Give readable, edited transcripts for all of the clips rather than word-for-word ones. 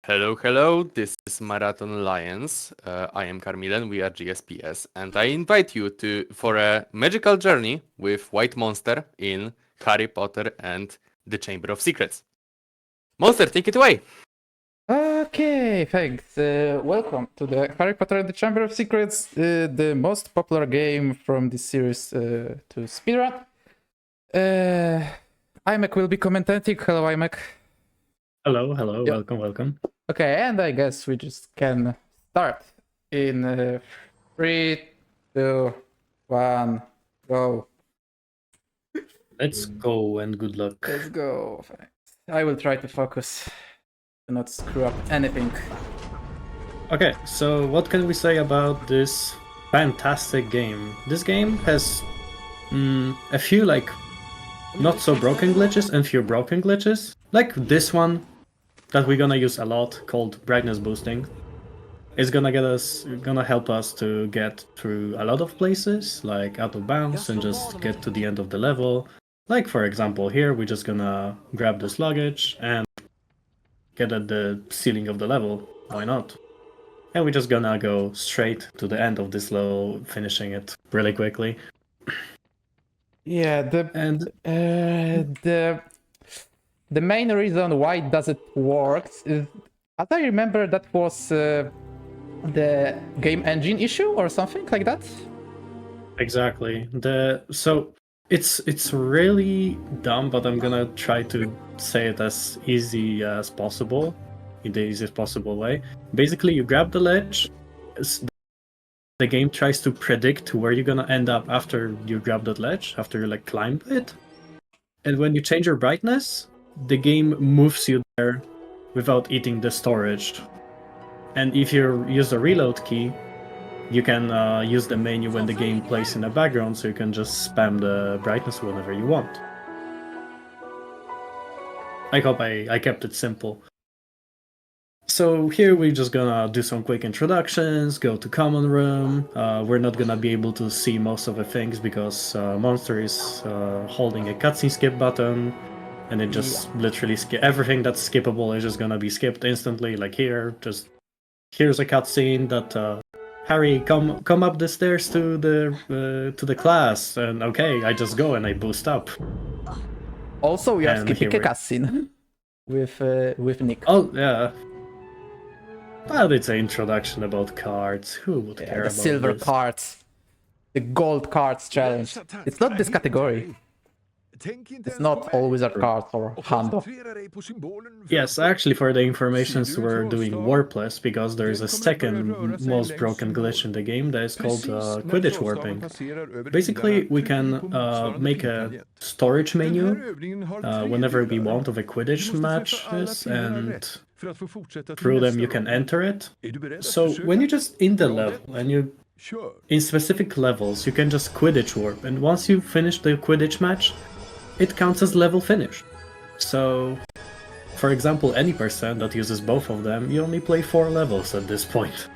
Hello, hello. This is Marathon Alliance. I am Carmilen. We are GSPS, and I invite you for a magical journey with WhiteMonster in Harry Potter and the Chamber of Secrets. Monster, take it away. Okay, thanks. Welcome to the Harry Potter and the Chamber of Secrets, the most popular game from this series to speedrun. Imek will be commentating. Hello, Imek. Hello, Yep. welcome. Okay, and I guess we just can start in 3, 2, 1, go. Let's go and good luck. Let's go. Thanks. I will try to focus, to not screw up anything. Okay, so what can we say about this fantastic game? This game has a few not so broken glitches and few broken glitches. Like this one that we're gonna use a lot, called brightness boosting. It's gonna help us to get through a lot of places, like out of bounds, and just get to the end of the level. Like for example here, we're just gonna grab this luggage and get at the ceiling of the level. Why not? And we're just gonna go straight to the end of this level, finishing it really quickly. Yeah, the main reason why does it work is, as I remember, that was the game engine issue or something like that. Exactly. So it's really dumb, but I'm gonna try to say it as easy as possible, in the easiest possible way. Basically, you grab the ledge. The game tries to predict where you're gonna end up after you grab that ledge, after you climb it. And when you change your brightness, the game moves you there without eating the storage. And if you use the reload key, you can use the menu when the game plays in the background, so you can just spam the brightness whenever you want. I hope I kept it simple. So here we're just gonna do some quick introductions, go to common room. We're not gonna be able to see most of the things because Monster is holding a cutscene skip button, and it just literally everything that's skippable is just gonna be skipped instantly. Like here, here's a cutscene that Harry come up the stairs to the class, and okay, I just go and I boost up. Also, we are And skipping a here we- cutscene with Nick. Oh yeah. But it's an introduction about cards. Who would care The about silver this? cards, the gold cards challenge. It's not this category. It's not all wizard cards or hand. Yes, actually, for the informations, we're doing Warpless because there's a second most broken glitch in the game that is called Quidditch warping. Basically, we can make a storage menu whenever we want of a Quidditch matches, and through them you can enter it. So when you're just in the level and you in specific levels, you can just Quidditch warp, and once you finish the Quidditch match, it counts as level finished. So, for example, any person that uses both of them, you only play 4 levels at this point.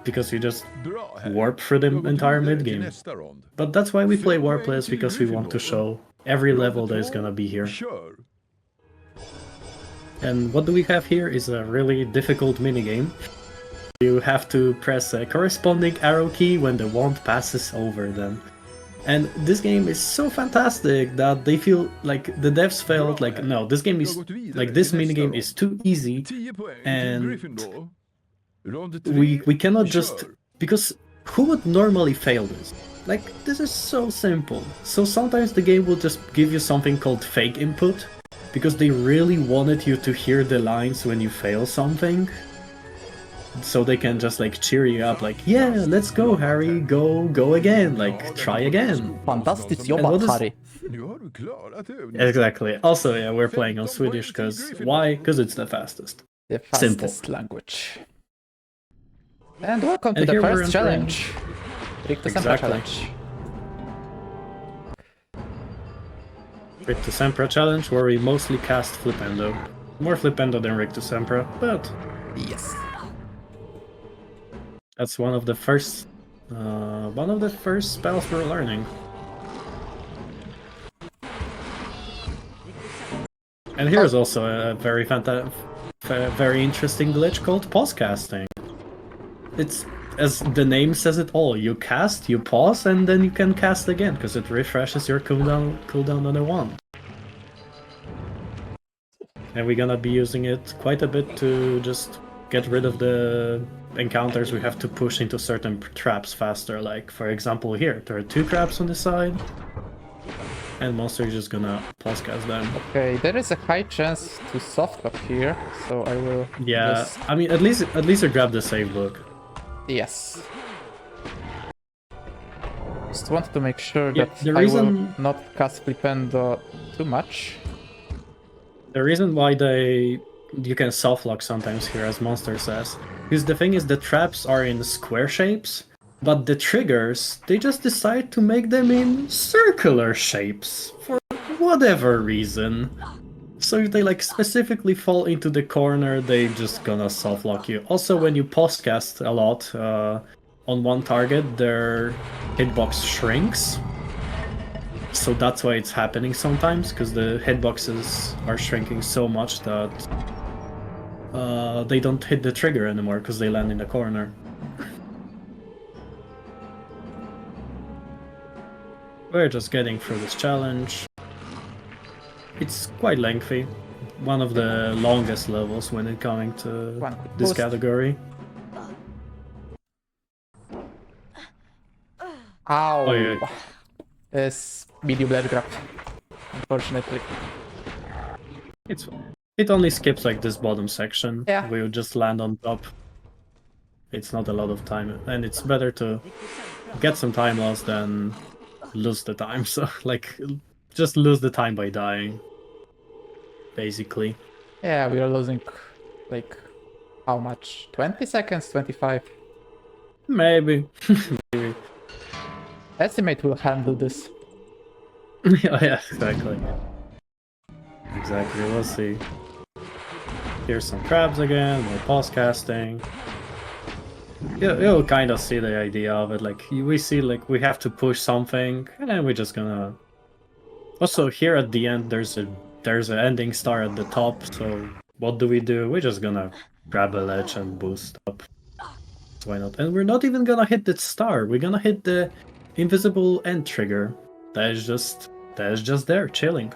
Because you just warp through the entire mid-game. But that's why we play Warpless, because we want to show every level that is gonna be here. And what do we have here is a really difficult minigame. You have to press a corresponding arrow key when the wand passes over them. And this game is so fantastic that they feel like the devs felt like, no, this game is like this minigame is too easy, and we cannot just, because who would normally fail this? Like, this is so simple. So sometimes the game will just give you something called fake input, because they really wanted you to hear the lines when you fail something. So they can just cheer you up, yeah, let's go, Harry, go again, try again. Fantastic And job, what is- Harry. Exactly. Also, yeah, we're playing on Swedish, why? Because it's the fastest. The Simple. fastest language. And welcome to And the here we're first entering- challenge. Rick to Sempra Exactly. challenge. Rick to Sempra challenge, where we mostly cast Flipendo. More Flipendo than Rick to Sempra, but Yes. that's one of the first spells we're learning. And here's also a very a very interesting glitch called pause casting. It's, as the name says it all, you cast, you pause, and then you can cast again, because it refreshes your cooldown on a wand. And we're gonna be using it quite a bit to just get rid of the encounters we have to push into certain traps faster. Like, for example, here, there are 2 traps on the side, and Monster is just gonna pause cast them. Okay, there is a high chance to soft lock here, so I will. Yeah, just... I mean, at least you grab the save book. Yes. Just want to make sure Yeah, that the I will reason- not cast Flipendo too much. The reason why you can soft-lock sometimes here, as Monster says, because the thing is the traps are in square shapes, but the triggers, they just decide to make them in circular shapes, for whatever reason. So if they like specifically fall into the corner, they just gonna soft-lock you. Also, when you pause cast a lot on one target, their hitbox shrinks. So that's why it's happening sometimes, because the hitboxes are shrinking so much that they don't hit the trigger anymore because they land in the corner. We're just getting through this challenge. It's quite lengthy. One of the longest levels when it coming to One quick this boost. category. Ow! Oh, yeah. Is medium blade grab, unfortunately. It only skips like this bottom section. Yeah. We'll just land on top. It's not a lot of time, and it's better to get some time loss than lose the time. So like, just lose the time by dying, basically. Yeah, we are losing like how much? 20 seconds? 25? Maybe. Maybe. Estimate will handle this. Yeah, exactly. Exactly. We'll see. Here's some crabs again. More pause casting. You'll kind of see the idea of it. Like we see, like we have to push something, and we're just gonna. Also, here at the end, there's an ending star at the top. So what do? We're just gonna grab a ledge and boost up. Why not? And we're not even gonna hit the star. We're gonna hit the invisible end trigger. That is just there, chilling.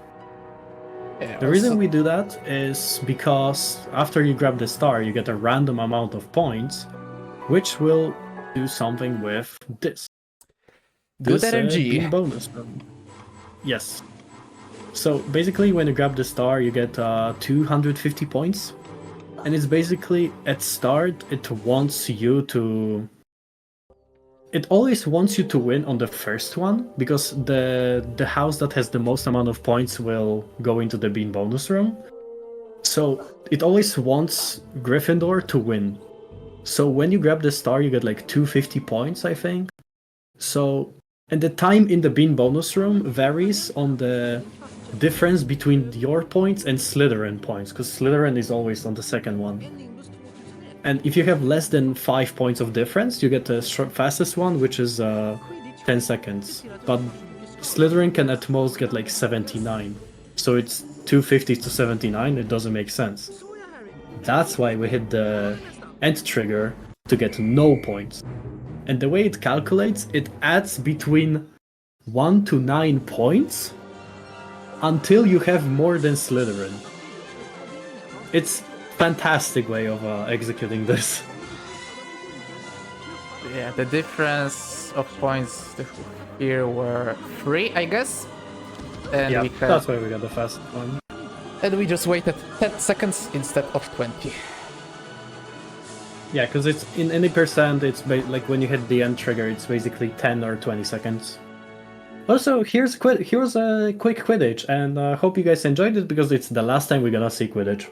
Yeah, The reason we do that is because after you grab the star, you get a random amount of points, which will do something with this. Good This, energy. beam bonus. Yes. So basically, when you grab the star, you get 250 points, and it's basically at start it wants you to. It always wants you to win on the first one, because the house that has the most amount of points will go into the bean bonus room. So it always wants Gryffindor to win. So when you grab the star, you get like 250 points, I think. So, and the time in the bean bonus room varies on the difference between your points and Slytherin points, because Slytherin is always on the second one. And if you have less than 5 points of difference, you get the fastest one, which is 10 seconds. But Slytherin can at most get like 79. So it's 250 to 79, it doesn't make sense. That's why we hit the end trigger to get no points. And the way it calculates, it adds between 1 to 9 points until you have more than Slytherin. It's fantastic way of executing this. Yeah, the difference of points here were 3, I guess. And Yeah, we had, that's why we got the fast one. and we just waited 10 seconds instead of 20. Yeah, because it's in any percent, it's like when you hit the end trigger, it's basically 10 or 20 seconds. Also, here's a quick Quidditch, and I hope you guys enjoyed it, because it's the last time we're gonna see Quidditch.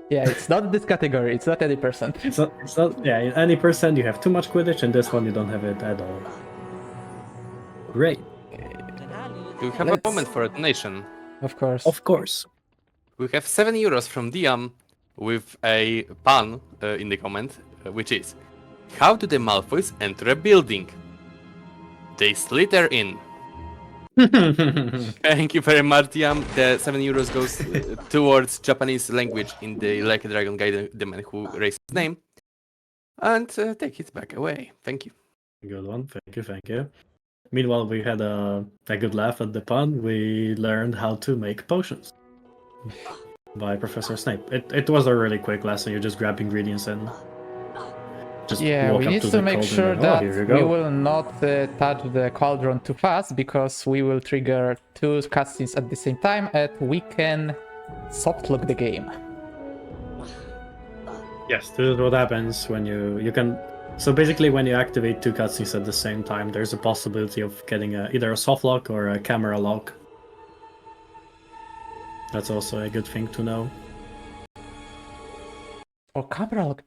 Yeah, it's not this category, it's not any percent. It's not, yeah, in any percent you have too much Quidditch, and this one you don't have it at all. Great. We have Let's- a moment for a donation. Of course. Of course. We have 7 euros from Diam with a pun in the comment, which is: how do the Malfoys enter a building? They slither in. Thank you very much, Tiam. The 7 euros goes towards Japanese language in the Like a Dragon guy, the man who raised his name. And take it back away. Thank you. Good one. Thank you. Meanwhile, we had a good laugh at the pun. We learned how to make potions by Professor Snape. It was a really quick lesson. You just grab ingredients and just Yeah, walk we up need to to the make cauldron sure and, that here you we go. will not touch the cauldron too fast, because we will trigger 2 cutscenes at the same time and we can softlock the game. Yes, this is what happens when you can. So basically, when you activate 2 cutscenes at the same time, there's a possibility of getting either a soft lock or a camera lock. That's also a good thing to know. Oh, camera lock.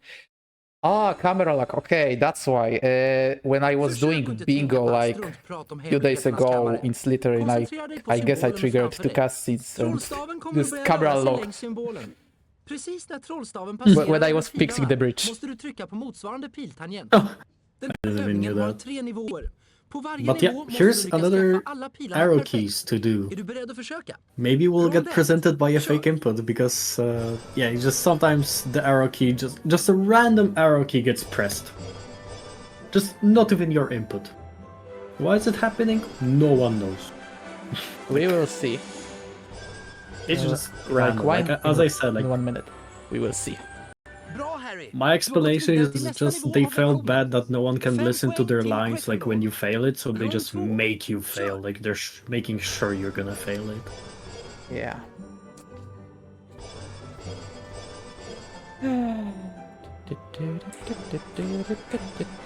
Ah, camera lock. Okay, that's why. When I was doing bingo like a few days ago in Slytherin, I guess I triggered 2 cutscenes and this camera locked. Precis när trollstaven When I was fixing the bridge. måste du trycka på motsvarande piltangent. Den I didn't even övningen know har that. 3 nivåer. På varje But nivå yeah, måste here's du lyckas another träffa alla pilarna arrow perfekt. keys to do. Är du beredd att försöka? Maybe we'll Roll get that. presented by a Sure. fake input because yeah, just sometimes the arrow key just a random arrow key gets pressed. Just not even your input. Why is it happening? No one knows. We will see. It's just Like random. why? Like, as I said, like In 1 minute, we will see. Bra, Harry. my explanation Du har gått vidare is till nästa just nivå they av felt lektionen. bad that no one can 5 listen to poäng their till lines like when you fail it, so they Round just 2. make you fail. Like they're making sure you're gonna fail it. Yeah.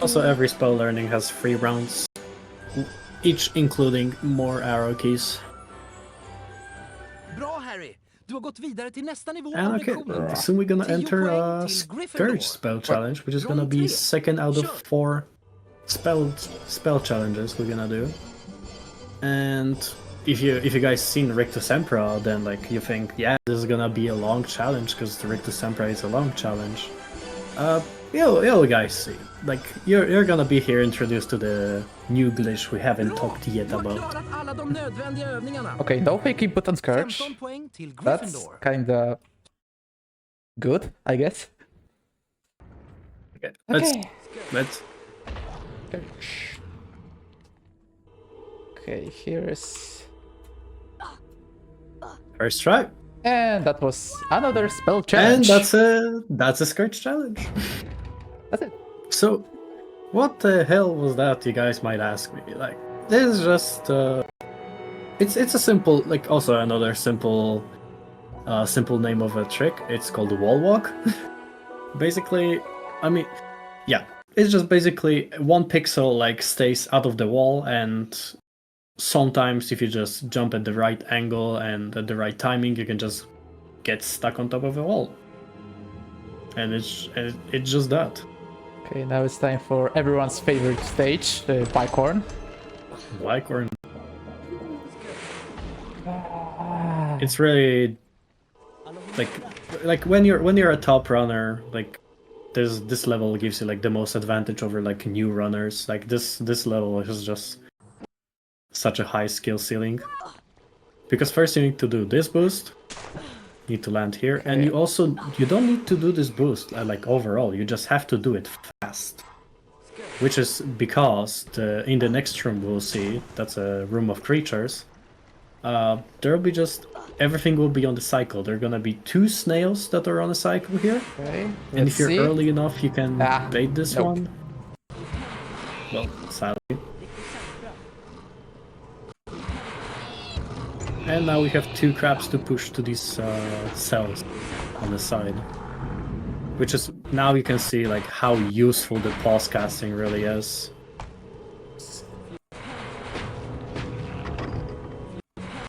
Also, every spell learning has 3 rounds, each including more arrow keys. Bra, Harry. Du har gått vidare till nästa nivå And av okay, lektionen. soon we're gonna 10 enter poäng a till Gryffindor. Scourge spell challenge, which is gonna Round be 3. second out of Sure. 4 spell challenges we're gonna do. And if you guys seen Rictus Emperor, then like you think, yeah, this is gonna be a long challenge because the Rictus Emperor is a long challenge. You'll guys see. Like you're gonna be here introduced to the new glitch we haven't Bra. talked yet Du har about. klarat alla de nödvändiga övningarna. Okay, no fake input on Scourge. 15 poäng till That's Gryffindor. kinda good, I guess. Okay, Okay. let's Scourge. Okay, here's... first try. And that was another spell And challenge. that's a Scourge challenge. That's it. So, what the hell was that? You guys might ask me. Like, this is just it's a simple, like, also another simple name of a trick. It's called the wall walk. Basically, I mean, yeah, it's just basically 1 pixel like stays out of the wall, and sometimes if you just jump at the right angle and at the right timing, you can just get stuck on top of a wall. And it's just that. Okay, now it's time for everyone's favorite stage, the Bicorn. Wycorn. It's really like when you're a top runner, like this level gives you like the most advantage over like new runners. Like this level is just such a high skill ceiling. Because first you need to do this boost, you need to land here, and you don't need to do this boost like overall. You just have to do it fast. Which is because in the next room we'll see, that's a room of creatures. There'll be just everything will be on the cycle. There are gonna be 2 snails that are on a cycle here. Okay, And let's if you're see. early enough, you can bait this nope. one. Well, sadly. And now we have 2 crabs to push to these cells on the side. Which is, now you can see like how useful the pause casting really is.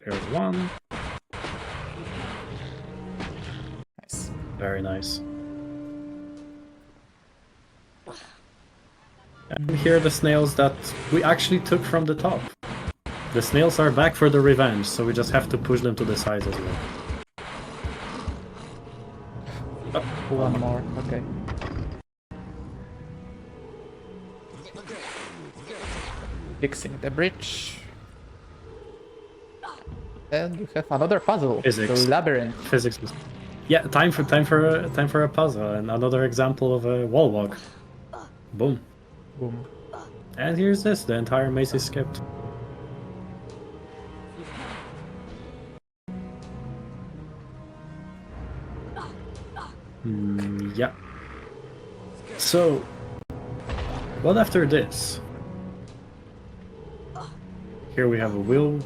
Here's 1. Nice. Very nice. And here are the snails that we actually took from the top. The snails are back for the revenge, so we just have to push them to the sides as well. One more, okay. Fixing the bridge. And we have another puzzle. Physics. The labyrinth. Physics. Yeah, time for a puzzle and another example of a wall walk. Boom. Boom. And here's this. The entire maze is skipped. Yeah. So, what after this? Here we have a wheel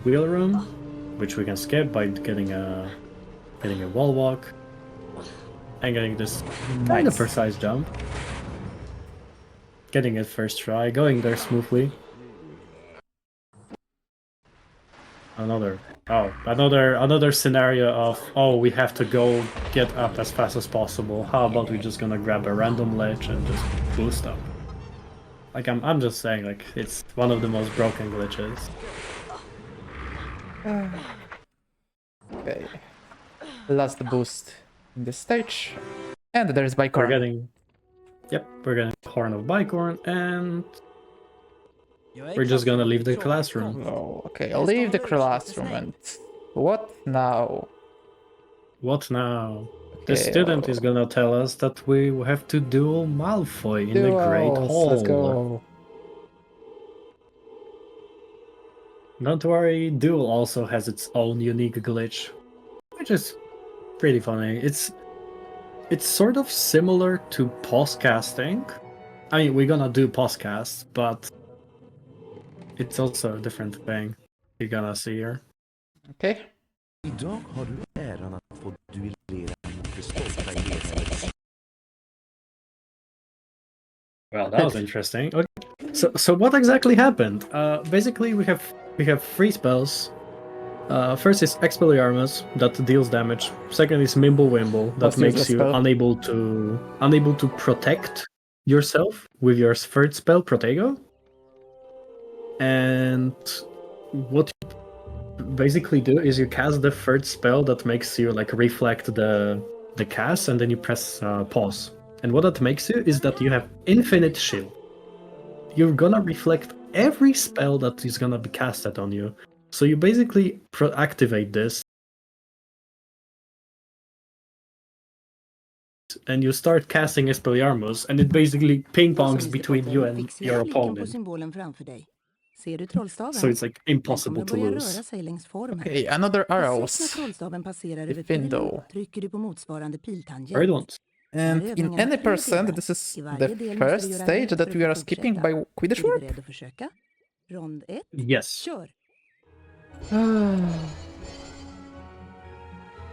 room, which we can skip by getting a wall walk and getting this kind of precise jump. Getting it first try, going there smoothly. Another scenario of, oh, we have to go get up as fast as possible. How about we just gonna grab a random ledge and just boost up? Like I'm just saying, like it's one of the most broken glitches. Okay. Last boost in this stage. And there's We're Bicorn. getting Horn of Bicorn, and we're just gonna leave the classroom. Oh, okay. I'll leave the classroom and what now? What now? The Okay, student is gonna tell us that we have to duel Malfoy in the Great Duels, Hall. let's go. Don't worry, duel also has its own unique glitch, which is pretty funny. It's sort of similar to podcasting. I mean, we're gonna do podcasts, but it's also a different thing you're gonna see here. Okay. Idag har du äran att få duellera mot det stolta ledarnet. Well, that was interesting. Okay. So what exactly happened? Basically, we have three spells. First is Expelliarmus that deals damage. Second is Mimblewimble that What's the makes you spell? unable to protect yourself with your third spell, Protego. And what you basically do is you cast the third spell that makes you like reflect the cast, and then you press pause. And what that makes you is that you have infinite shield. You're gonna reflect every spell that is gonna be casted on you. So you basically activate this, and you start casting Expelliarmus, and it basically ping-pongs between you and your opponent. So it's like impossible to lose. Okay, another arrows. Window. Third ones. And in any percent, this is the first stage that we are skipping by Quidditch Warp? Yes.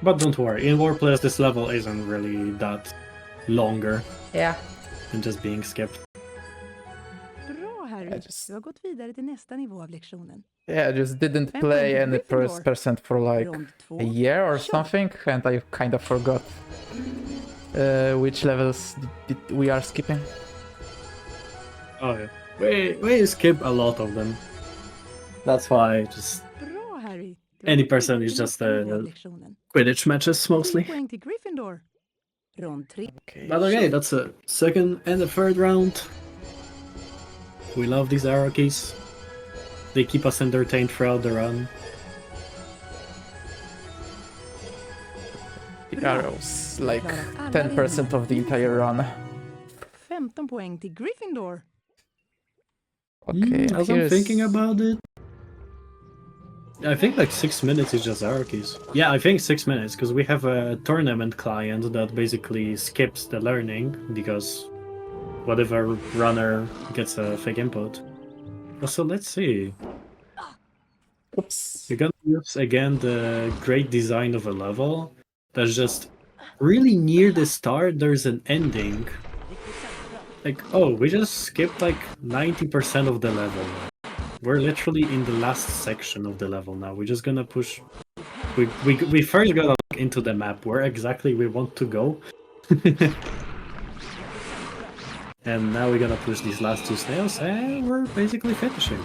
But don't worry, in Warpless this level isn't really that longer Yeah. than just being skipped. I just didn't play any first percent for like a year or something, and I kind of forgot which levels we are skipping. Oh yeah. We skip a lot of them. That's why just any person is just Quidditch matches mostly. Okay. But okay, that's a second and a third round. We love these arrow keys. They keep us entertained throughout the run. The arrows, like 10% of the entire run. 15 poäng till Gryffindor. Okay, As I'm here's- thinking about it, I think like 6 minutes is just arrow keys. Yeah, I think 6 minutes, because we have a tournament client that basically skips the learning, because whatever runner gets a fake input. So let's see. Oops. You're gonna use again the great design of a level. That's just really near the start, there's an ending. Like, oh, we just skipped like 90% of the level. We're literally in the last section of the level now. We're just gonna push. We first gotta look into the map where exactly we want to go. And now we're gonna push these last two snails, and we're basically finishing.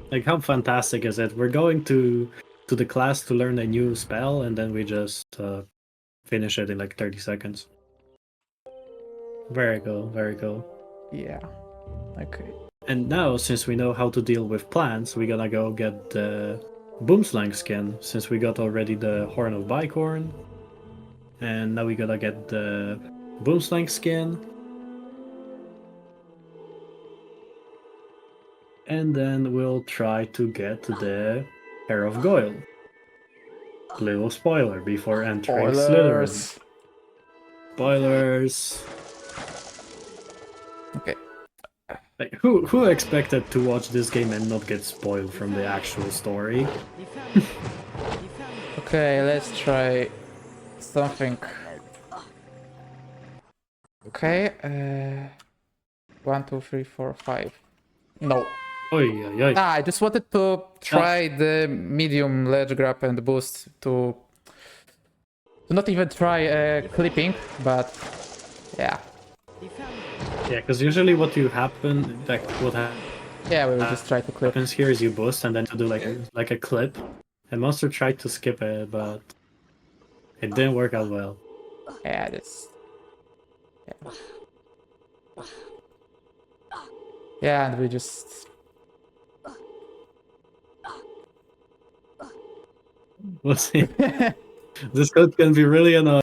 Like, how fantastic is it? We're going to the class to learn a new spell, and then we just finish it in like 30 seconds. Very cool, very cool. Yeah. Okay. And now, since we know how to deal with plants, we're gonna go get the boomslang skin, since we got already the horn of bicorn. And now we gotta get the boomslang skin. And then we'll try to get the hair of Goyle. Little spoiler before entering Slytherin. Spoilers. Spoilers. Okay. Like, who expected to watch this game and not get spoiled from the actual story? Okay, let's try something. Okay, 1, 2, 3, 4, 5. No. Oi, oi, oi. I just wanted to try the medium ledge grab and boost to not even try clipping, but yeah. Yeah, because usually what you happen, like what Yeah, we will just try to clip. happens here is you boost and then to do like a clip. And Monster tried to skip it, but it didn't work out well. Yeah, this. Yeah. Yeah, and we just. We'll see. This code can be really annoying.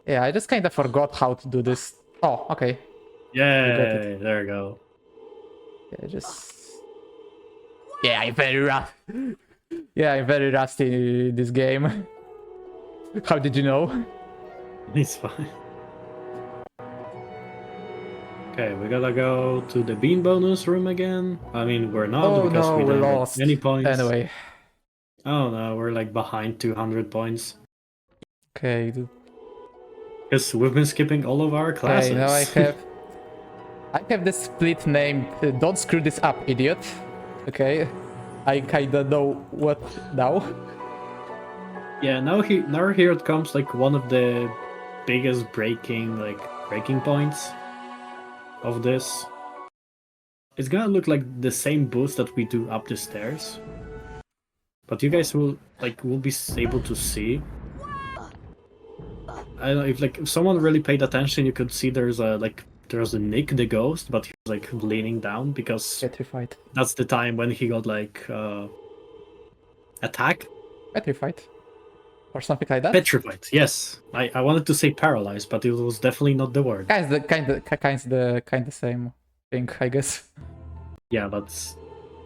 Yeah, I just kind of forgot how to do this. Oh, okay. Yay, there we go. Yeah, just. Yeah, I'm very rough. Yeah, I'm very rusty in this game. How did you know? It's fine. Okay, we gotta go to the bean bonus room again. I mean, we're not Oh because no, we we didn't get lost. any points. Anyway, Oh no, we're like behind 200 points. okay. Because we've been skipping all of our classes. Okay, now I have this split named Don't Screw This Up, Idiot. Okay, I kinda know what now. Yeah, now here it comes like one of the biggest breaking points of this. It's gonna look like the same boost that we do up the stairs, but you guys will be able to see. I don't know if someone really paid attention, you could see there's a Nick the ghost, but he's like leaning down because Petrified. that's the time when he got attacked. Petrified. Or something like that. Petrified, yes. I wanted to say paralyzed, but it was definitely not the word. Kinda same thing, I guess. Yeah, but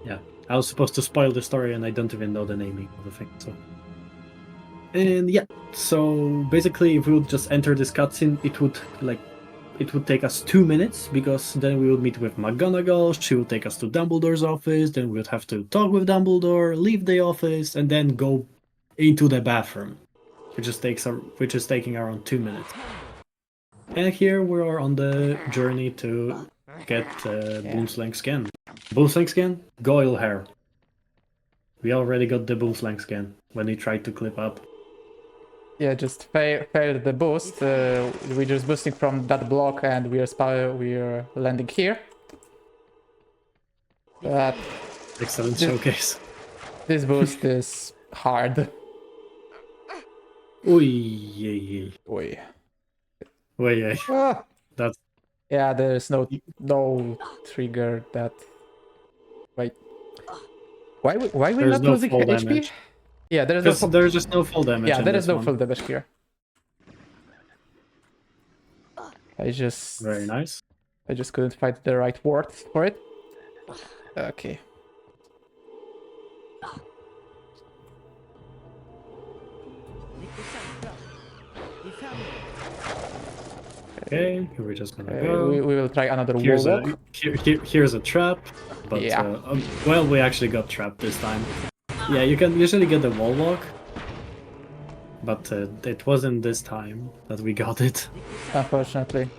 yeah, I was supposed to spoil the story, and I don't even know the naming of the thing. So, and yeah, so basically, if we would just enter this cutscene, it would take us 2 minutes because then we would meet with McGonagall. She would take us to Dumbledore's office. Then we would have to talk with Dumbledore, leave the office, and then go into the bathroom, which is taking around 2 minutes. And here we are on the journey to get Boomslang skin. Boomslang skin? Goyle hair. We already got the Boomslang skin when he tried to clip up. Yeah, just failed the boost. We're just boosting from that block, and we're landing here. But Excellent showcase. this boost is hard. Oi. Oi. Oi. Ah. That's Yeah, there's no trigger that. Wait. Why we There's not no losing full HP? damage. Yeah, there is because no. there's just no full damage. Yeah, in there this is no one. full damage here. I just Very nice. couldn't find the right word for it. Okay. Okay, we're just gonna We go. will try another wall Here's walk. here's a trap, but Yeah. well, we actually got trapped this time. Yeah, you can usually get the wall walk, but it wasn't this time that we got it. Unfortunately.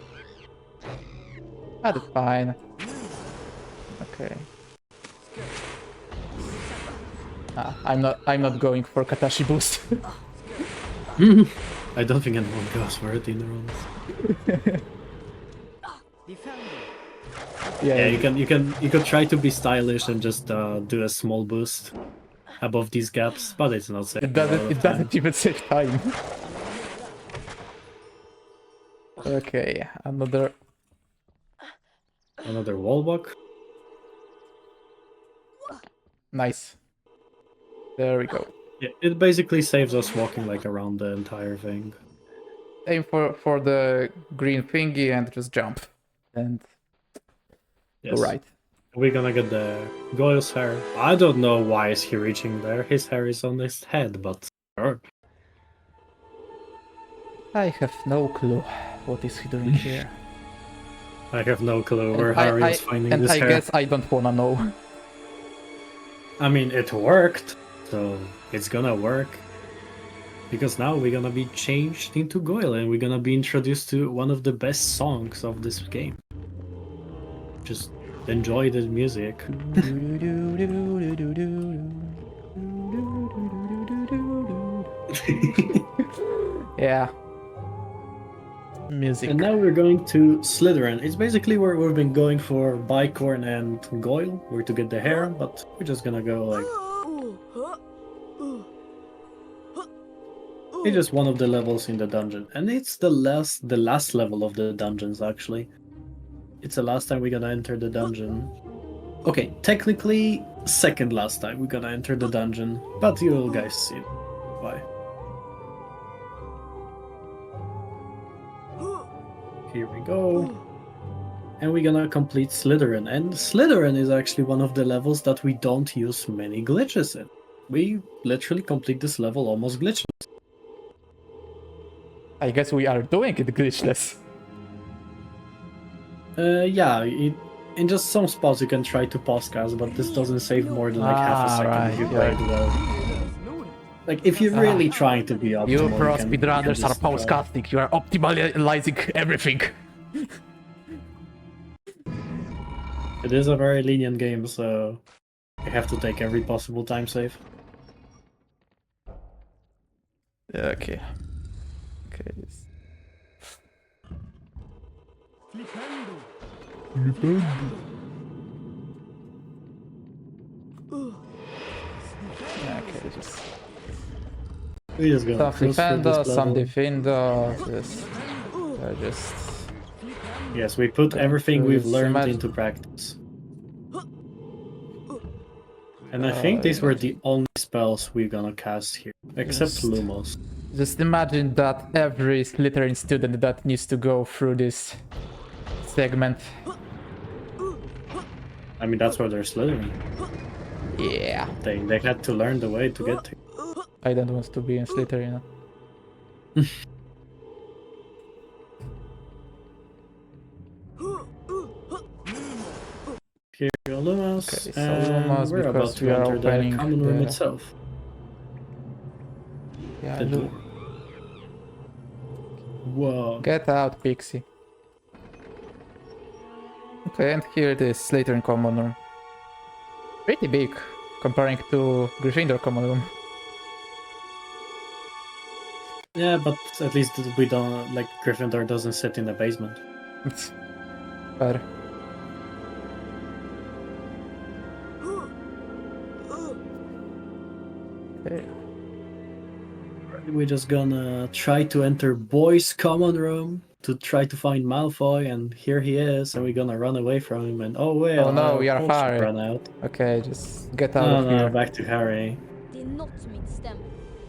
But it's fine. Okay. I'm not going for Katashi boost. I don't think anyone goes for it in the runs. Yeah, you could try to be stylish and just do a small boost above these gaps, but it's not safe. It doesn't even save time. Okay, another Another wall walk. Nice. There we go. Yeah, it basically saves us walking like around the entire thing. Aim for the green thingy and just jump. And Yes. go right. We're gonna get the Goyle's hair. I don't know why is he reaching there. His hair is on his head, but sure. I have no clue what is he doing here. I have no clue where And Harry is finding and this I hair. guess I don't wanna know. I mean, it worked, so it's gonna work. Because now we're gonna be changed into Goyle and we're gonna be introduced to one of the best songs of this game. Just enjoy the music. Yeah. Music. And now we're going to Slytherin. It's basically where we've been going for Bicorn and Goyle. We're to get the hair, but we're just gonna go like... It's just one of the levels in the dungeon. And it's the last level of the dungeons, actually. It's the last time we're gonna enter the dungeon. Okay, technically, second last time we're gonna enter the dungeon. But you'll guys see why. Here we go. And we're gonna complete Slytherin. And Slytherin is actually one of the levels that we don't use many glitches in. We literally complete this level almost glitchless. I guess we are doing it glitchless. Yeah, in just some spots you can try to pause-cast, but this doesn't save more than like half a second right, if you yeah. play it well. Like, if you're really trying to be optimal, You pro can speedrunners are just, postcasting. You are optimizing everything. It is a very lenient game, so you have to take every possible time save. Okay. Okay. Okay, just We just gonna some cruise through defendo, this some level. defendo. Just Yes, we put everything we've learned imagine- into practice. And I think these were the only spells we're gonna cast here, except Just- Lumos. Just imagine that every Slytherin student that needs to go through this segment. I mean, that's why they're Slytherin. Yeah. They had to learn the way to get to. I don't want to be in Slytherin. Here we go, Lumos, Okay, so and Lumos, we're about because to we are enter the opening common room the- itself. Yeah, The door. Whoa. Get out, Pixie. Okay, and here it is, Slytherin common room. Pretty big, comparing to Gryffindor common room. Yeah, but at least we don't, like, Gryffindor doesn't sit in the basement. But okay. We're just gonna try to enter boys' common room to try to find Malfoy, and here he is, and we're gonna run away from him, and oh wait, Oh no, our we are potion Harry. ran out. Okay, just get out No, of no, here. back to Harry. Det är något som inte stämmer.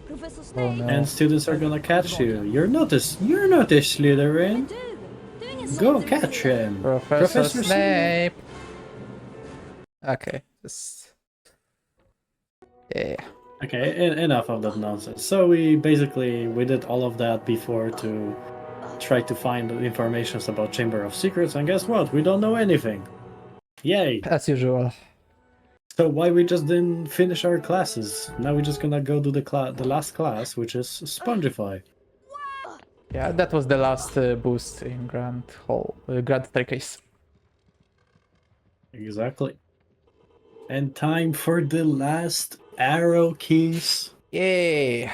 Professor Oh Snape! no. And students are gonna catch you. You're not a Slytherin. Du är ingen Go sån catch him. Professor Snape! Okay, just... Yeah. Okay, enough of that nonsense. So we did all of that before to try to find information about Chamber of Secrets, and guess what? We don't know anything. Yay! As usual. So why we just didn't finish our classes? Now we're just gonna go do the last class, which is Spongify. Yeah, that was the last boost in Grand Hall, Grand Staircase. Exactly. And time for the last arrow keys. Yay!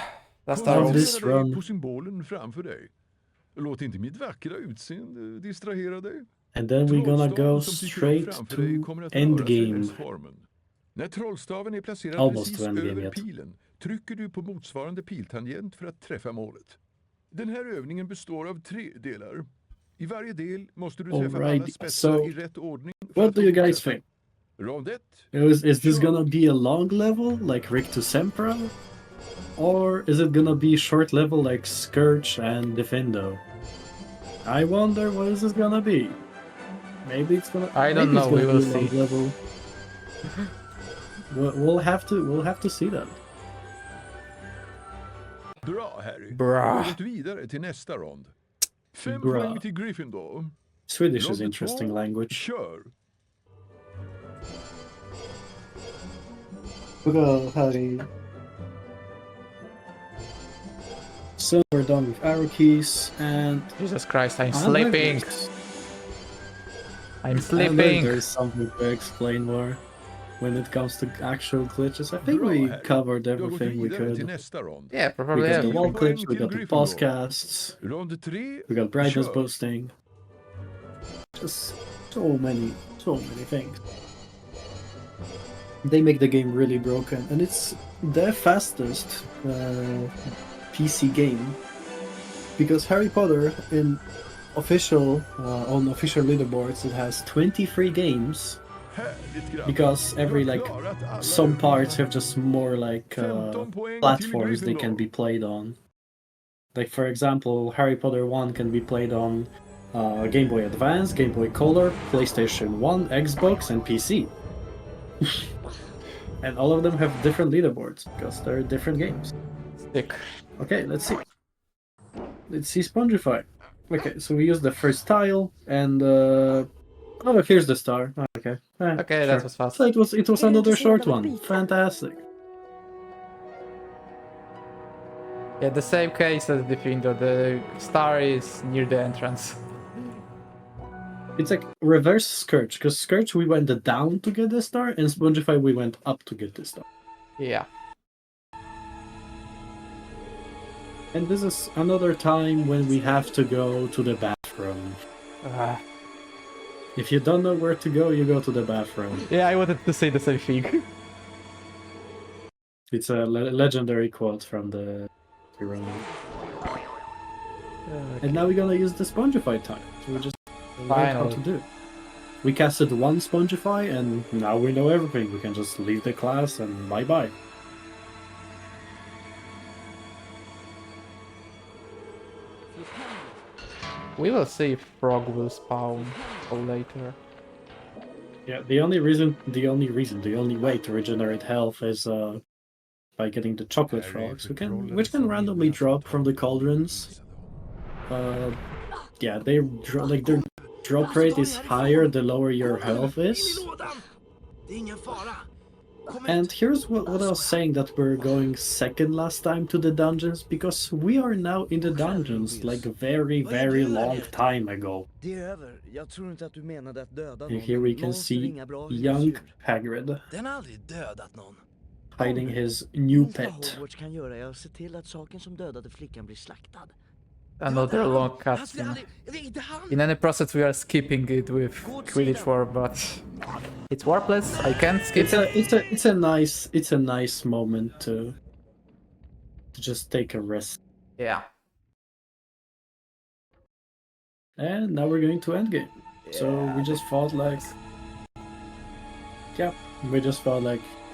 That's Av our... this run. På symbolen framför dig. Låt inte mitt vackra utseende distrahera dig. And then we're gonna go Trollstaven som dyker upp straight framför to dig kommer att röra sig endgame. längs formen. När trollstaven är placerad Almost precis to endgame över yet. pilen trycker du på motsvarande piltangent för att träffa målet. Den här övningen består av 3 delar. I varje del måste du träffa alla Alrighty, spetsar so i rätt ordning. what do you guys think? Rond 1. Is this gonna be a long level like Rick to Sempra? Or is it gonna be short level like Scourge and Defendo? I wonder what is this gonna be. Maybe it's gonna. I don't maybe it's know, gonna we will be a long see. Level. We'll have to see that. Bra, Harry. Bra. Du har gått vidare till nästa rond. 5 Bra. poäng till Gryffindor. Swedish is Rond interesting 2. language. Kör! Bra, Harry. So we're done with arrow keys and. Jesus Christ, I'm and sleeping. I'm And then sleeping. there's something to explain more when it comes to actual glitches. I think we covered Du har gått everything we vidare till could. nästa rond. Yeah, We probably got the am. wall clips, we got the Gryffindor. podcasts, Rond 3. we got brightness Kör. boosting. Just so many things. They make the game really broken, and it's the fastest PC game because Harry Potter on official leaderboards it has 23 games Härligt, grabbar. because every Du har like klarat alla some rundor. parts have just more like 15 poäng platforms till they can be Gryffindor. played on. Like for example, Harry Potter 1 can be played on Game Boy Advance, Game Boy Color, PlayStation 1, Xbox, and PC. And all of them have different leaderboards because they're different games. Sick. Okay, let's see. Let's see Spongify. Okay, so we use the first tile and oh, here's the star. Okay. Okay, that was fast. So it was another short one. Fantastic. Yeah, the same case as Defender. The star is near the entrance. It's like reverse Scourge, because Scourge we went down to get the star, and Spongify we went up to get the star. Yeah. And this is another time when we have to go to the bathroom. If you don't know where to go, you go to the bathroom. Yeah, I wanted to say the same thing. It's a legendary quote from the speedrunning. And now we're gonna use the Spongify time. So we just learn how to Finally. do it. We casted one Spongify, and now we know everything. We can just leave the class and bye-bye. We will see if Frog will spawn later. Yeah, the only way to regenerate health is by getting the chocolate frogs, which can randomly drop from the cauldrons. Yeah, their drop rate is higher the lower your health is. Det är ingen fara. And here's what I was saying, that we're going second last time to the dungeons, because we are now in the dungeons like a very, very long time ago. Det är över. Jag tror inte att du menade att döda And någon. here we can Monster är see inga bra young husdjur. Hagrid Den har aldrig dödat någon. hiding his new Allt vad pet. Hogwarts kan göra är att se till att saken som dödade flickan blir slaktad. Another long Han skulle cutscene. aldrig... Det är inte han! In any process, we are skipping it with Quidditch War, but it's Warpless. I can't skip it. It's a nice moment to just take a rest. Yeah. And now we're going to endgame. So we just felt like,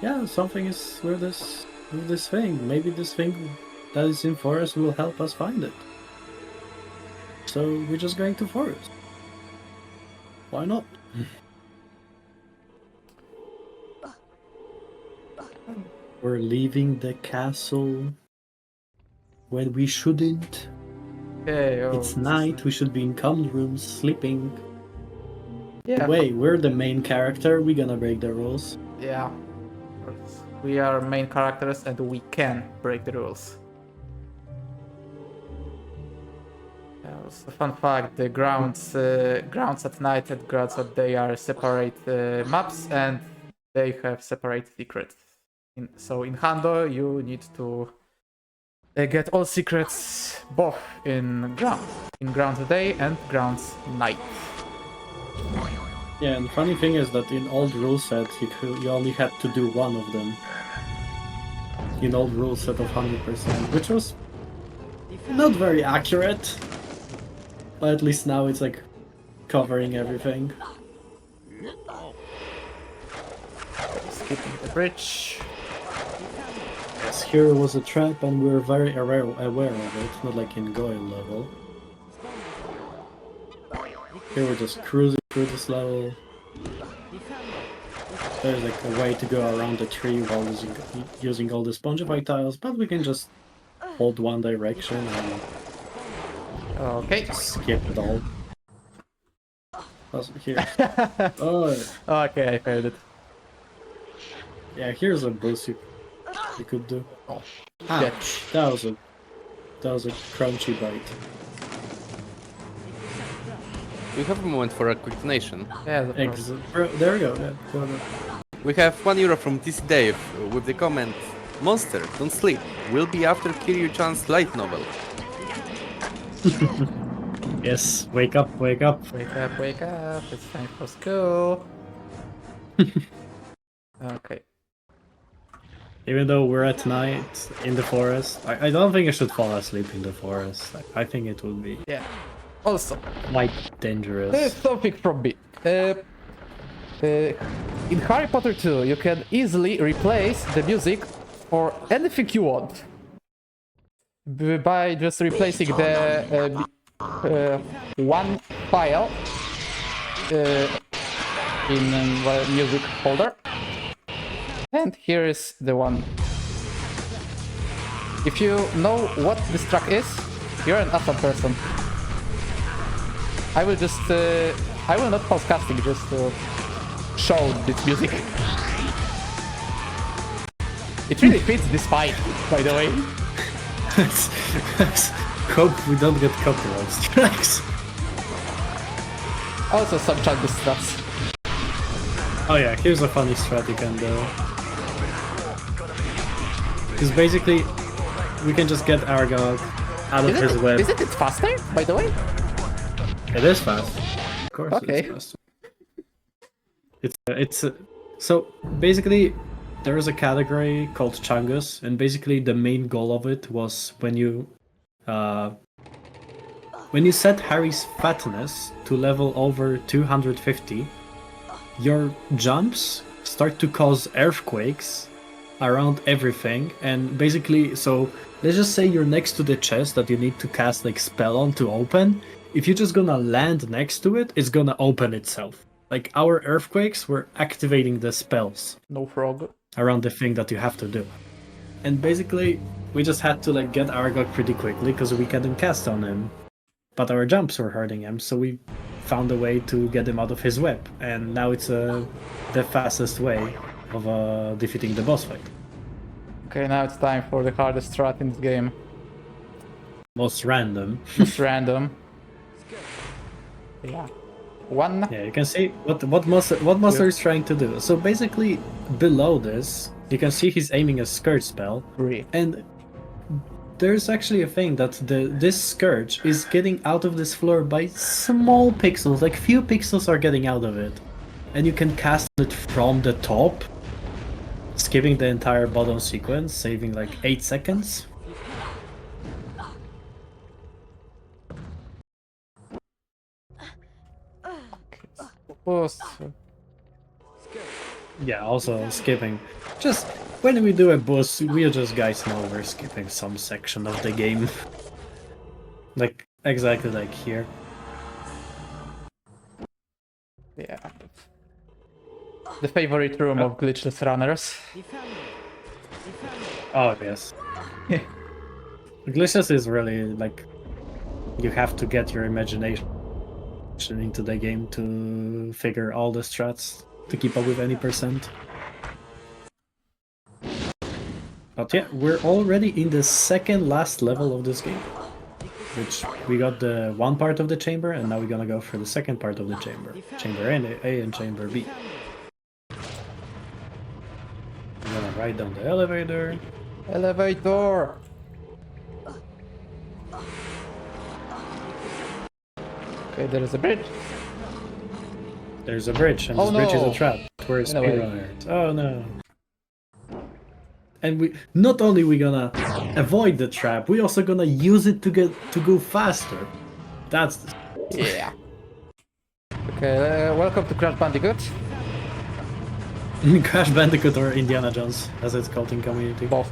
yeah, something is with this thing. Maybe this thing that is in forest will help us find it. So we're just going to forest. Why not? We're leaving the castle when we shouldn't. Okay, oh, It's night, we should be in common rooms sleeping. Yeah. Wait, we're the main character, we're gonna break the rules. Yeah. We are main characters and we can break the rules. So fun fact: the grounds at night and grounds at day are separate maps, and they have separate secrets. So in Hando, you need to get all secrets both in grounds day and grounds night. Yeah, and the funny thing is that in old rule set, you only had to do one of them. In old rule set of 100%, which was not very accurate. But at least now it's like covering everything. Skipping the bridge. Yes, here was a trap and we were very aware of it, not like in Goyle level. Here we're just cruising through this level. There's like a way to go around the tree while using all the Spongify tiles, but we can just hold one direction and Okay. skip it all. Also, here. Oh, Okay, I failed it. yeah, here's a boost you could do. Oh, Ouch, that was a crunchy bite. We have a moment for a quick donation. Yeah, the There we go. Yeah, go ahead. We have €1 from TC Dave with the comment, Monster, don't sleep. Will be after Kiryu-chan's light novel. Yes, wake up, wake up. Wake up, wake up. It's time for school. Okay. Even though we're at night in the forest, I don't think I should fall asleep in the forest. I think it would be Yeah. Also, quite dangerous. there's something from me. In Harry Potter 2, you can easily replace the music for anything you want by just replacing the one file in the music folder. And here is the one. If you know what this track is, you're an awesome person. I will just, I will not pause casting just to show this music. It really fits this fight, by the way. Hope we don't get copyright strikes. Also some chunky strats. Oh yeah, here's a funny strat you can do. Because basically, we can just get Aragog out of his web. Isn't it faster, by the way? It is fast. Of course Okay. it's fast. So basically, there is a category called Chungus, and basically the main goal of it was when you set Harry's fatness to level over 250, your jumps start to cause earthquakes around everything, and basically, so let's just say you're next to the chest that you need to cast like spell on to open. If you're just gonna land next to it, it's gonna open itself. Like our earthquakes were activating the spells No frog. around the thing that you have to do. And basically, we just had to like get Aragog pretty quickly because we couldn't cast on him. But our jumps were hurting him, so we found a way to get him out of his web. And now it's the fastest way of defeating the boss fight. Okay, now it's time for the hardest strat in this game. Most random. Just random. Yeah. One. Yeah, you can see what Monster is trying to do. So basically, below this, you can see he's aiming a Scourge spell. Three. And there's actually a thing that this Scourge is getting out of this floor by small pixels, like few pixels are getting out of it. And you can cast it from the top, skipping the entire bottom sequence, saving like 8 seconds. Yeah, also skipping. Just when we do a boss, we just guys know we're skipping some section of the game. Like exactly like here. Yeah. The favorite room of glitchless runners. Oh yes. Glitches is really like you have to get your imagination into the game to figure all the strats to keep up with any percent. But yeah, we're already in the second last level of this game. Which we got the one part of the chamber and now we're gonna go for the second part of the chamber. Chamber A and Chamber B. I'm gonna ride down the elevator. Elevator! Okay, there is a bridge. There's a bridge, and Oh, this bridge is no. a trap. We're In a way. speedrunners. Oh no. And we not only we gonna avoid the trap, we also gonna use it to go faster. That's Yeah. Okay, welcome to Crash Bandicoot. Crash Bandicoot or Indiana Jones, as it's called in community. Both.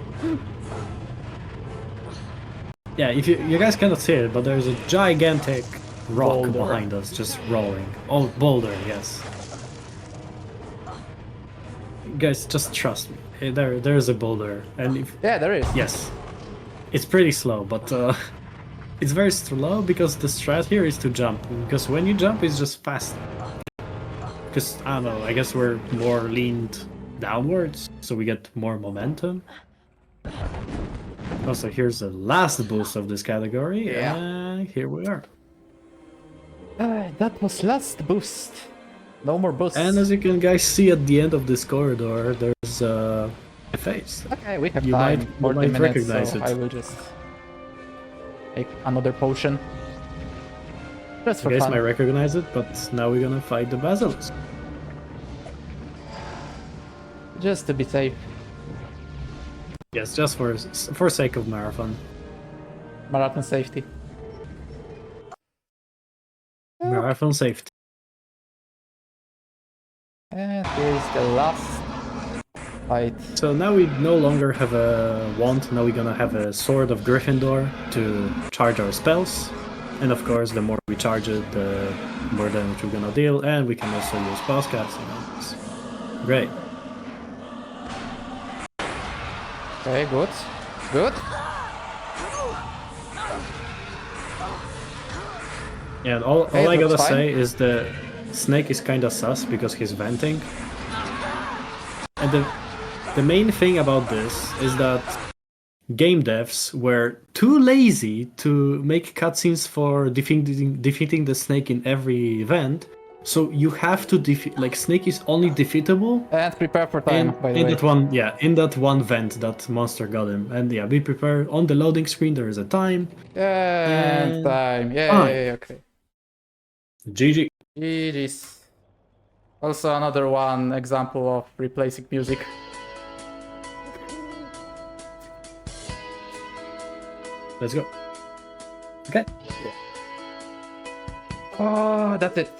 Yeah, if you guys cannot see it, but there's a gigantic rock Boulder. behind us, just rolling. Oh, boulder, yes. Guys, just trust me. There's a boulder, and if Yeah, there is. yes, it's pretty slow, but it's very slow because the strat here is to jump. Because when you jump, it's just fast. Because I don't know, I guess we're more leaned downwards, so we get more momentum. Also, here's the last boost of this category, Yeah. and here we are. That was last boost. No more boosts. And as you can guys see at the end of this corridor, there's a face. Okay, we have You time. might- you 40 might minutes, recognize so it. I will just take another potion. Just You for guys fun. might recognize it, but now we're gonna fight the basilisk. Just to be safe. Yes, just for sake of marathon. Marathon safety. Marathon safety. And here's the last fight. So now we no longer have a wand, now we're gonna have a sword of Gryffindor to charge our spells. And of course, the more we charge it, the more damage we're gonna deal, and we can also use boss casting on this. Great. Okay, good. Good. Yeah, and all Okay, I looks gotta fine. say is the snake is kinda sus because he's venting. And the main thing about this is that game devs were too lazy to make cutscenes for defeating the snake in every event. So you have to defeat, like, snake is only defeatable And prepare for time, by the in way. that one, yeah, in that one vent that monster got him. And yeah, be prepared. On the loading screen there is a time. And time. Yeah, Fine. yeah, yeah, okay. GG. GG's. Also another one example of replacing music. Let's go. Okay. Oh, that's it.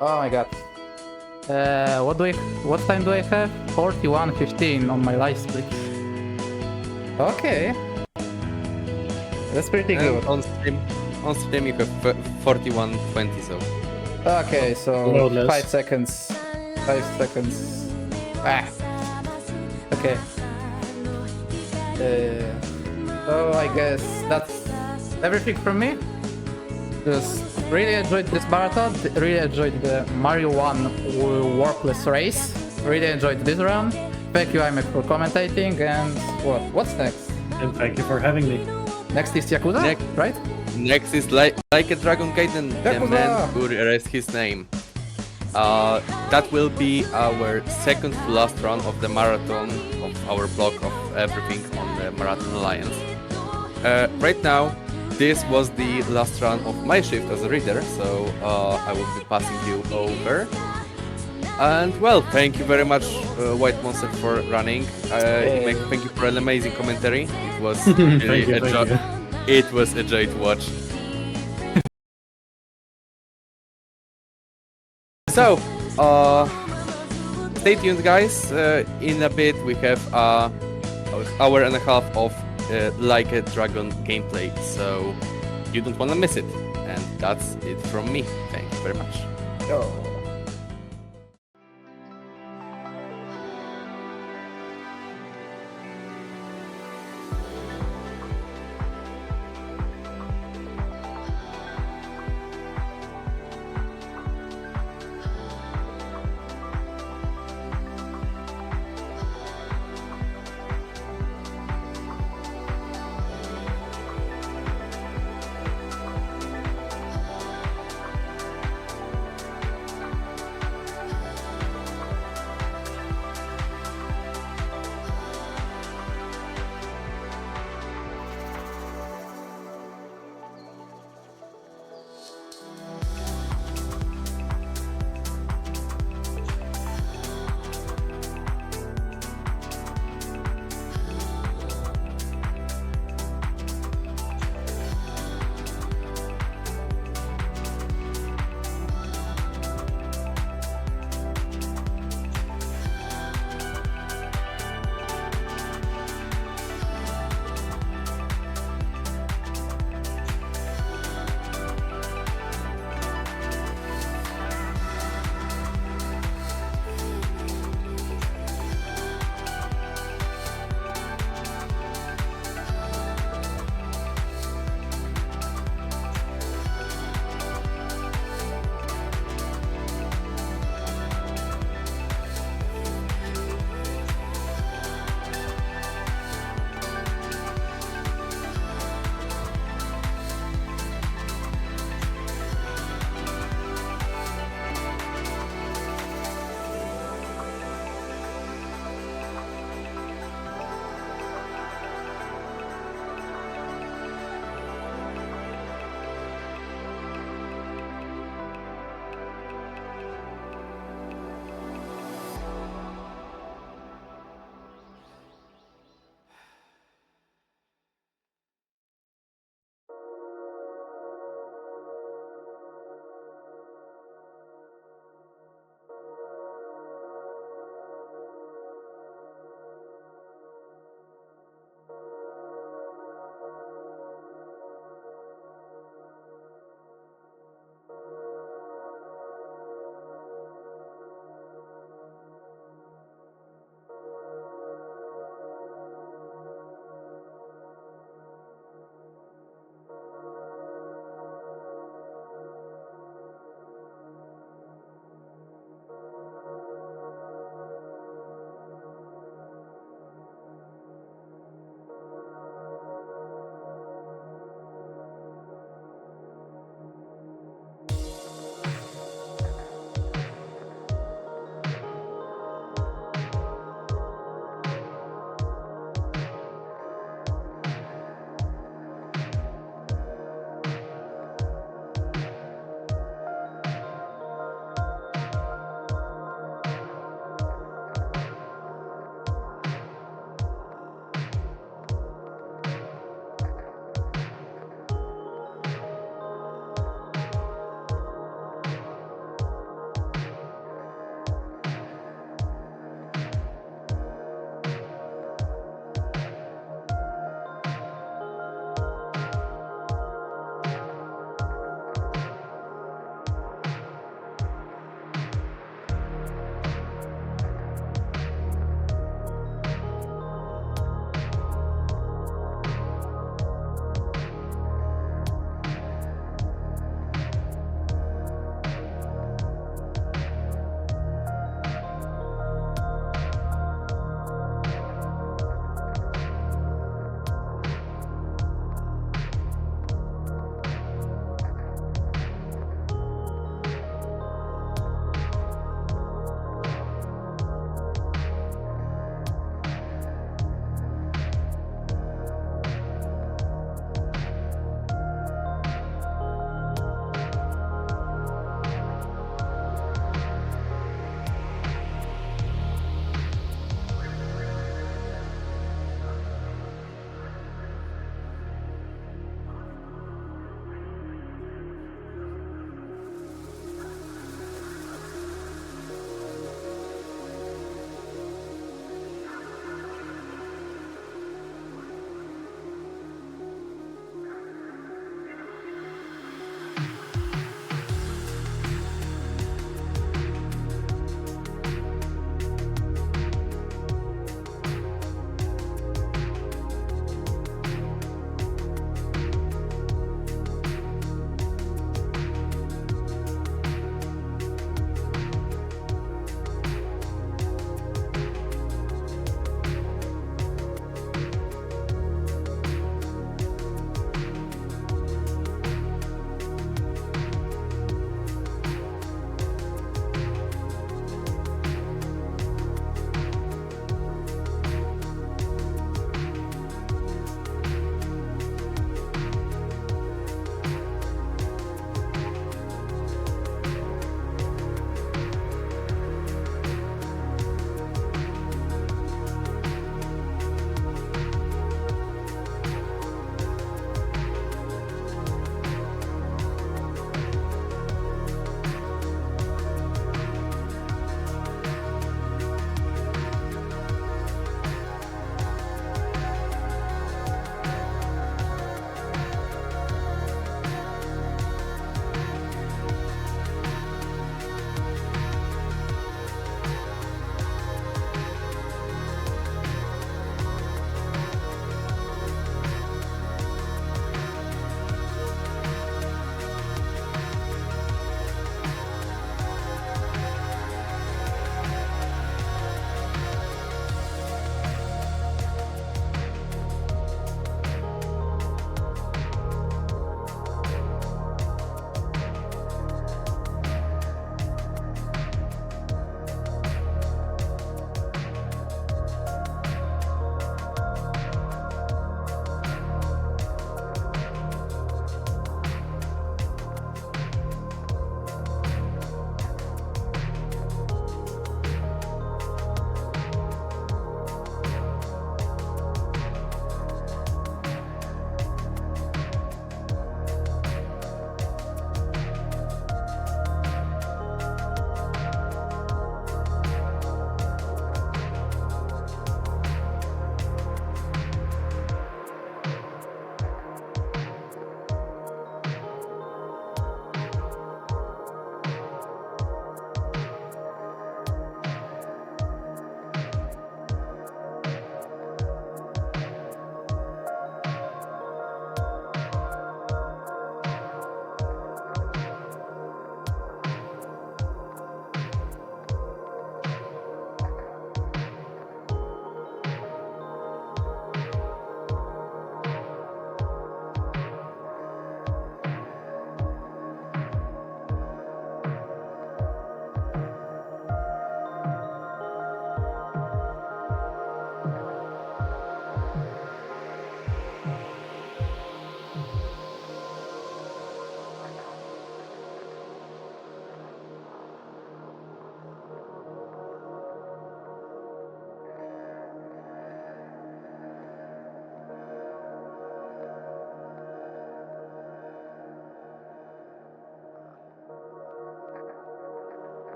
Oh my god. What time do I have? 41:15 on my live split. Okay. That's pretty good. And on stream you have 41:20, so Okay, so Loadless. 5 seconds. 5 seconds. Ah. Okay. So I guess that's everything from me. Just really enjoyed this marathon. Really enjoyed the Mario 1 Warpless race. Really enjoyed this run. Thank you, Imek, for commentating. And what's next? And thank you for having me. Next is Yakuza, Next. right? next is like a Dragon Gaiden, the Yakuza! man who erased his name. That will be our second to last run of the marathon of our block of everything on the Marathon Alliance. Right now, this was the last run of my shift as a reader, so I will be passing you over. And well, thank you very much, WhiteMonster, for running. Thank you for an amazing commentary. It was really Thank you. It was a joy to watch. So, stay tuned, guys. In a bit, we have an hour and a half of Like a Dragon gameplay, so you don't want to miss it. And that's it from me. Thank you very much. Yo.